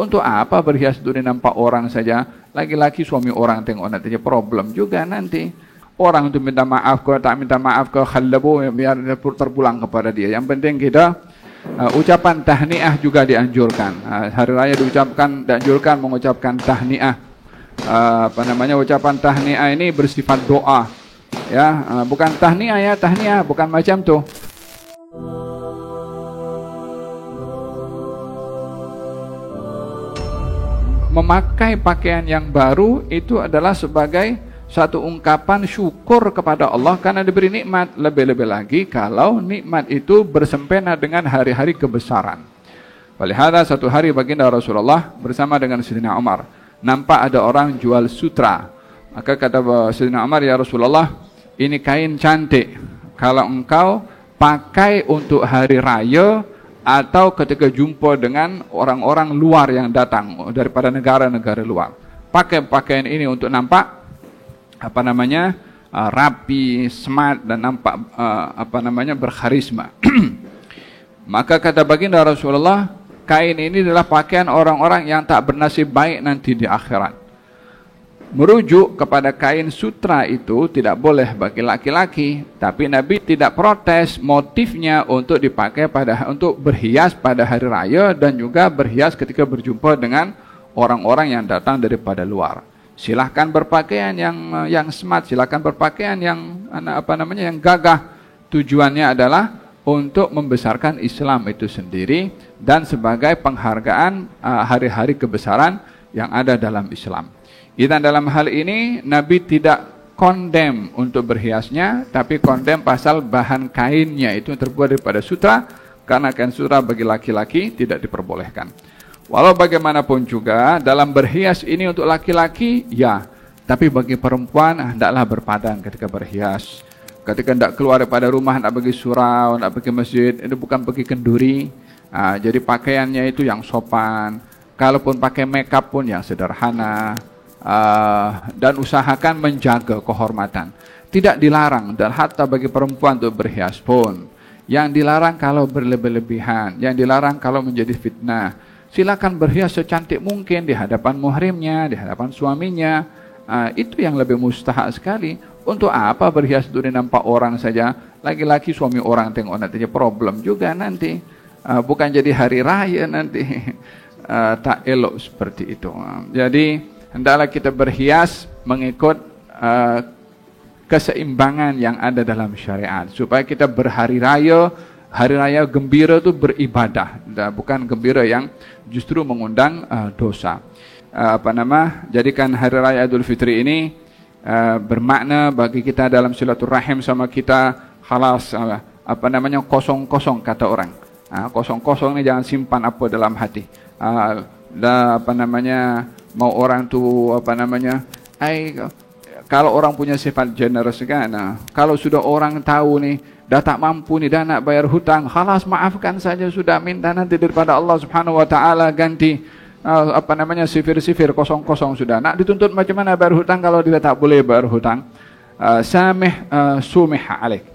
Untuk apa berhias untuk nampak orang saja? Lagi-lagi suami orang tengok nanti problem juga nanti. Orang itu minta maaf ke, tak minta maaf ke, khalabu, biar terpulang kepada dia. Yang penting kita ucapan tahniah juga dianjurkan. Hari raya dianjurkan mengucapkan tahniah. Ucapan tahniah ini bersifat doa. Ya, bukan tahniah ya, tahniah bukan macam tu. Memakai pakaian yang baru itu adalah sebagai satu ungkapan syukur kepada Allah karena diberi nikmat. Lebih-lebih lagi kalau nikmat itu bersempena dengan hari-hari kebesaran. Walihada satu hari baginda Rasulullah bersama dengan Sayyidina Umar, nampak ada orang jual sutra. Maka kata Sayyidina Umar, ya Rasulullah, ini kain cantik. Kalau engkau pakai untuk hari raya atau ketika jumpa dengan orang-orang luar yang datang daripada negara-negara luar, pakai pakaian ini untuk nampak rapi, smart dan nampak berkarisma. Maka kata baginda Rasulullah, kain ini adalah pakaian orang-orang yang tak bernasib baik nanti di akhirat. Merujuk kepada kain sutra itu tidak boleh bagi laki-laki, tapi Nabi tidak protes motifnya untuk dipakai untuk berhias pada hari raya dan juga berhias ketika berjumpa dengan orang-orang yang datang daripada luar. Silahkan berpakaian yang smart, silahkan berpakaian yang yang gagah. Tujuannya adalah untuk membesarkan Islam itu sendiri dan sebagai penghargaan hari-hari kebesaran yang ada dalam Islam. Dan dalam hal ini Nabi tidak kondem untuk berhiasnya, tapi kondem pasal bahan kainnya itu terbuat daripada sutra, karena kain sutra bagi laki-laki tidak diperbolehkan. Walau bagaimanapun juga dalam berhias ini untuk laki-laki ya, tapi bagi perempuan hendaklah berpadan ketika berhias. Ketika hendak keluar daripada rumah, hendak pergi surau, hendak pergi masjid, itu bukan pergi kenduri. Jadi pakaiannya itu yang sopan. Kalaupun pakai makeup pun yang sederhana. Dan usahakan menjaga kehormatan. Tidak dilarang, dan hatta bagi perempuan untuk berhias pun. Yang dilarang kalau berlebih-lebihan, yang dilarang kalau menjadi fitnah. Silakan berhias secantik mungkin di hadapan muhrimnya, di hadapan suaminya. Itu yang lebih mustahak sekali. Untuk apa berhias untuk nampak orang saja? Lagi-lagi suami orang tengok nanti problem juga nanti. Bukan jadi hari raya nanti. Tak elok seperti itu. Jadi hendaklah kita berhias mengikut keseimbangan yang ada dalam syariat, supaya kita berhari raya, hari raya gembira itu beribadah, bukan gembira yang justru mengundang dosa. Jadikan hari raya Idul Fitri ini bermakna bagi kita dalam silaturahim sama kita. Khalas kosong-kosong kata orang. Kosong-kosong ini jangan simpan apa dalam hati. Mau orang tu kalau orang punya sifat generous kan, kalau sudah orang tahu nih dah tak mampu nih, dah nak bayar hutang, khalas maafkan saja sudah, minta nanti daripada Allah Subhanahu wa taala ganti sifir-sifir kosong-kosong sudah. Nak dituntut macam mana bayar hutang kalau dia tak boleh bayar hutang? Sumih alaik.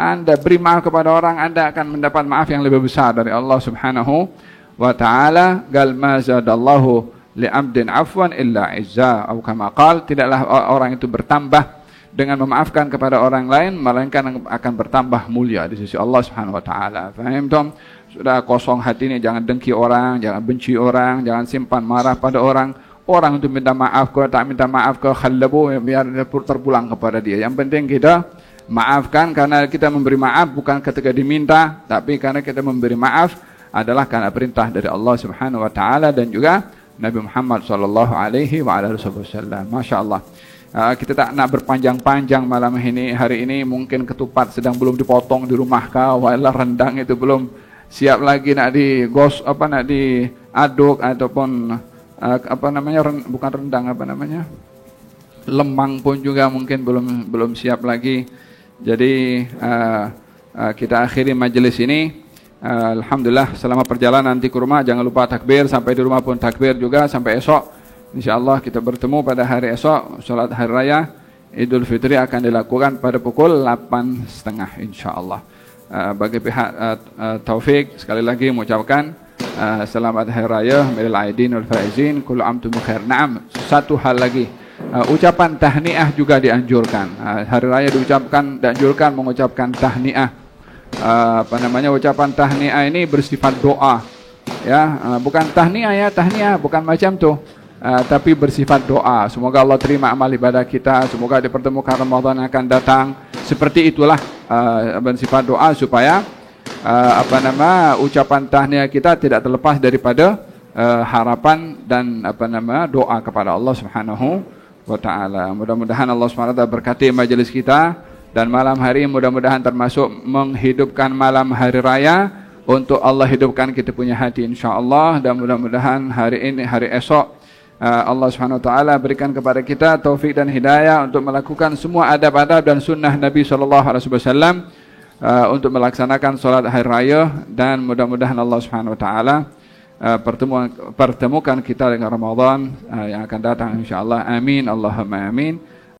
Anda beri maaf kepada orang, Anda akan mendapat maaf yang lebih besar dari Allah Subhanahu wa taala. Gal ma zadallahu li'abdin afwan illa izza, atau kama qala, tidaklah orang itu bertambah dengan memaafkan kepada orang lain melainkan akan bertambah mulia di sisi Allah Subhanahu wa taala. Faham tom? Sudah kosong hati ini, jangan dengki orang, jangan benci orang, jangan simpan marah pada orang. Orang itu minta maaf ke, tak minta maaf ke, khalabu, biar terpulang kepada dia. Yang penting kita maafkan, karena kita memberi maaf bukan ketika diminta, tapi karena kita memberi maaf adalah karena perintah dari Allah Subhanahu wa taala dan juga Nabi Muhammad sallallahu alaihi wasallam. Masya Allah. Kita tak nak berpanjang-panjang malam ini. Hari ini mungkin ketupat sedang belum dipotong di rumah kau, walau rendang itu belum siap lagi nak nak diaduk, ataupun bukan rendang, lemang pun juga mungkin belum siap lagi. Jadi kita akhiri majelis ini. Alhamdulillah, selama perjalanan nanti ke rumah jangan lupa takbir, sampai di rumah pun takbir juga sampai esok. InsyaAllah kita bertemu pada hari esok. Salat hari raya Idul Fitri akan dilakukan pada pukul 8.30 insyaAllah. Bagi pihak Taufik sekali lagi mengucapkan selamat hari raya minal aidin wal faizin kullu am tum khair. Naam, satu hal lagi. Ucapan tahniah juga dianjurkan. Hari raya dianjurkan mengucapkan tahniah. Ucapan tahniah ini bersifat doa. Ya, bukan tahniah bukan macam tu. Tapi bersifat doa. Semoga Allah terima amal ibadah kita, semoga dipertemukan Ramadan yang akan datang. Seperti itulah bersifat doa supaya ucapan tahniah kita tidak terlepas daripada harapan dan doa kepada Allah Subhanahu wa taala. Mudah-mudahan Allah Subhanahu wa taala berkati majelis kita, dan malam hari mudah-mudahan termasuk menghidupkan malam hari raya untuk Allah hidupkan kita punya hati insyaallah, dan mudah-mudahan hari ini hari esok Allah Subhanahu wa taala berikan kepada kita taufik dan hidayah untuk melakukan semua adab-adab dan sunnah Nabi sallallahu alaihi wasallam untuk melaksanakan salat hari raya, dan mudah-mudahan Allah Subhanahu wa taala pertemukan kita dengan Ramadan yang akan datang insyaallah. Amin Allahumma amin.